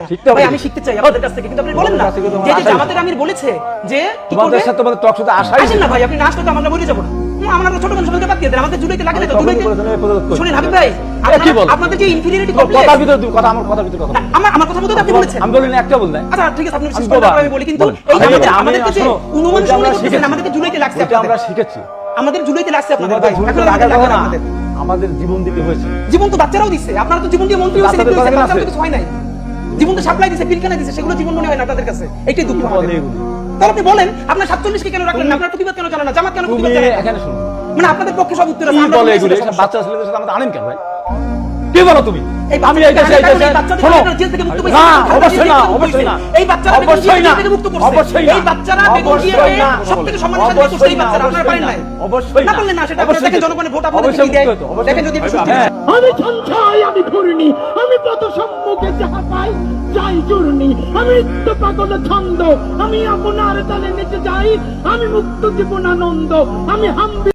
ভাই আমি শিখতে চাই আপনাদের কাছ থেকে, কিন্তু আপনি বলেন না যে যে জামাতের আমির বলেছে যে তোমাদের সাথে তোমাদের টক শুধু আশাই আসেন না ভাই, আপনি না আসলে তো আমরা মরে যাব না। আমরা ছোট মানুষ সবাইকে বাদ দিয়ে দেন, আমাদের জুলাইতে লাগে না তো জুলাইতে। শুনুন হাবিব ভাই, আপনাদের যে ইনফিরিয়রিটি কমপ্লেক্স, কথার ভিতরে তুমি কথা, আমার কথার ভিতরে কথা আমার কথা মতো আপনি বলেছেন। আমি বলিনি, একটা বল নাই। আচ্ছা ঠিক আছে, আপনি বিশেষ করে আমি বলি, কিন্তু এই আমাদের কাছে অনুমান শুনে করতেছেন আমাদেরকে জুলাইতে লাগছে। এটা আমরা শিখেছি, আমাদের জুলাইতে লাগছে আপনাদের ভাই, এখন লাগার লাগে কথা না না, আমাদের। আমাদের জীবন দিতে হয়েছে। জীবন তো বাচ্চারাও দিচ্ছে, আপনারা তো জীবন দিয়ে মন্ত্রী হয়েছেন, কিন্তু বাচ্চাদের কিছু হয় নাই। জীবন তো সাপ্লাই দিছে, পিলখানা দিছে, সেগুলো জীবন মনে হয় না তাদের কাছে। এইটাই দুঃখ আমাদের। তাহলে আপনি বলেন, আপনার 47 কে কেন রাখলেন না? আপনার প্রতিবাদ কেন জানেন না? জামাত কেন প্রতিবাদ জানেন না? এখানে শুনুন, মানে আপনাদের পক্ষে সব উত্তর আছে, কি আমরা বলে এগুলো? বলছি এসব বাচ্চা ছেলেদের সাথে আমাদের আনেন কেন ভাই? কি বলো তুমি? আমি এই দেশে শোনো, জেল থেকে মুক্ত করছি। না অবশ্যই না, অবশ্যই না, এই বাচ্চারা অবশ্যই না, থেকে মুক্ত করছে। অবশ্যই না, এই বাচ্চারা বেগম জিয়াকে সবথেকে সম্মানিত করছে। এই বাচ্চারা আপনারা পারেন নাই, অবশ্যই না পারলেন না, সেটা আপনারা দেখেন, জনগণের ভোট আপনাদের কি দেয় দেখেন। যদি একটু সত্যি আমি সঞ্চয়, আমি ঘূর্ণি, আমি পথ সম্মুখে যাহা পাই যাই চূর্ণি, আমি তো পাগল ছন্দ, আমি আপনার তালে নিচে যাই, আমি মুক্ত জীবন আনন্দ, আমি হাম্বি